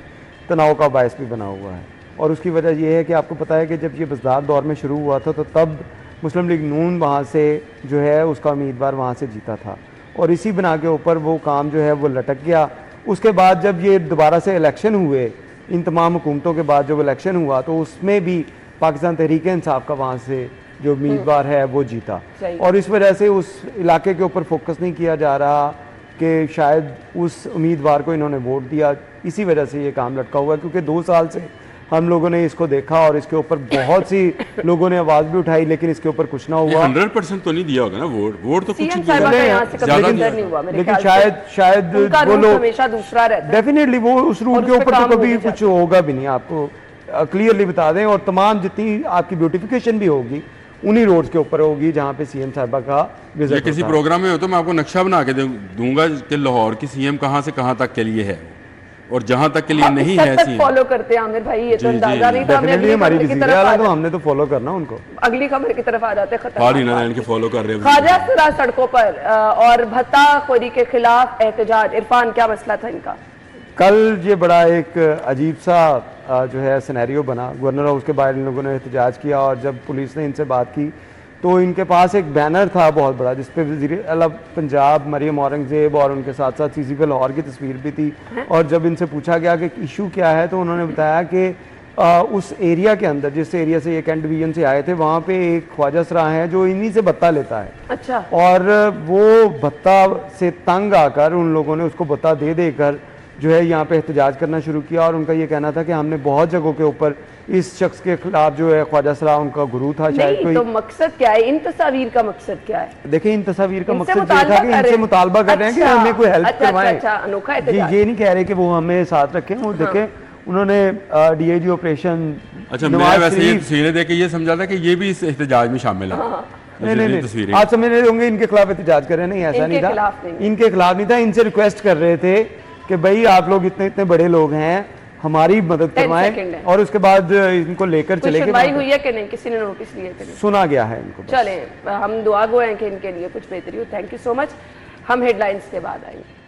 तनाव का बायस भी बना हुआ है। और उसकी वजह यह है कि आपको पता है कि जब ये बज़दार दौर में शुरू हुआ था तो तब मुस्लिम लीग नून वहाँ से जो है उसका उम्मीदवार वहाँ से जीता था, और इसी बना के ऊपर वो काम जो है वो लटक गया। उसके बाद जब ये दोबारा से इलेक्शन हुए, इन तमाम हुकूमतों के बाद जब इलेक्शन हुआ तो उसमें भी पाकिस्तान तहरीक इंसाफ का वहाँ से जो उम्मीदवार है वो जीता। और इस वजह से उस इलाके के ऊपर फोकस नहीं किया जा रहा कि शायद उस उम्मीदवार को इन्होंने वोट दिया। इसी वजह से ये काम लटका हुआ है, क्योंकि 2 साल से हम लोगों ने इसको देखा और इसके ऊपर बहुत सी लोगों ने आवाज भी उठाई, लेकिन इसके ऊपर कुछ ना हुआ। 100% तो नहीं दिया होगा ना वोट तो कुछ नहीं हुआ, लेकिन शायद वो लोग हमेशा दूसरा रहता, डेफिनेटली वो उस रूट के ऊपर तो कभी कुछ होगा भी नहीं, आपको क्लियरली बता दें। और तमाम जितनी आपकी ब्यूटिफिकेशन भी होगी उन्हीं रोड्स के ऊपर होगी जहाँ पे सीएम साहिबा का विजिट। किसी प्रोग्राम में हो तो मैं आपको नक्शा बना के दूंगा कि लाहौर की सीएम कहाँ से कहाँ तक के लिए है और जहाँ तक के लिए नहीं है सीएम फॉलो करते हैं। आमिर भाई, ये तो अंदाजा नहीं था, हमने तो फॉलो करना उनको। अगली खबर की तरफ आ जाते हैं। फॉलो कर रहे हैं ख्वाजा सरा सड़कों पर और भत्ताखोरी के खिलाफ एहतजाज। इरफान, क्या मसला था इनका? कल ये बड़ा एक अजीब सा जो है सिनेरियो बना। गवर्नर हाउस के बाहर इन लोगों ने एहतजाज किया और जब पुलिस ने इनसे बात की तो इनके पास एक बैनर था बहुत बड़ा जिसपे वज़ीर आला पंजाब मरियम औरंगज़ेब और उनके साथ साथ सीसीपी लाहौर की तस्वीर भी थी। और जब इनसे पूछा गया कि इशू क्या है तो उन्होंने बताया कि उस एरिया के अंदर, जिस एरिया से ये कैंट डिवीजन से आए थे, वहाँ पे एक ख्वाजा सरा है जो इन्हीं से भत्ता लेता है। अच्छा। और वो भत्ता से तंग आकर उन लोगों ने उसको भत्ता दे देकर जो है यहाँ पे एहतजाज करना शुरू किया। और उनका ये कहना था कि हमने बहुत जगहों के ऊपर इस शख्स के खिलाफ जो है ख्वाजा सरा उनका गुरु था शायद कोई। तो मकसद क्या है? इन तस्वीर का मकसद क्या है? देखिए, इन तस्वीर का मकसद ये था कि इनसे मुतालबा कर रहे हैं कि हमें कोई हेल्प करवाएं। ये नहीं कह रहे कि वो हमें साथ रखें। वो देखें, उन्होंने डीआईजी ऑपरेशन, अच्छा, मैं वैसे ये तस्वीरें देख के ये समझा था कि ये भी इस एहतजाज में शामिल है। नहीं, आप समझ रहे होंगे इनके खिलाफ एहतजाज कर रहे हैं। नहीं, ऐसा नहीं था, इनके खिलाफ नहीं था। इनसे रिक्वेस्ट कर रहे थे कि भाई आप लोग इतने बड़े लोग हैं हमारी मदद 10 करवाएं सेकंड है। और उसके बाद इनको लेकर कुछ चले सुनवाई हुई है कि नहीं, किसी ने नोटिस लिए कि नहीं? सुना गया है इनको बस। चलें, हम दुआ गो हैं कि इनके लिए कुछ बेहतरी हो। Thank you so much. हम हेडलाइंस के बाद आएंगे।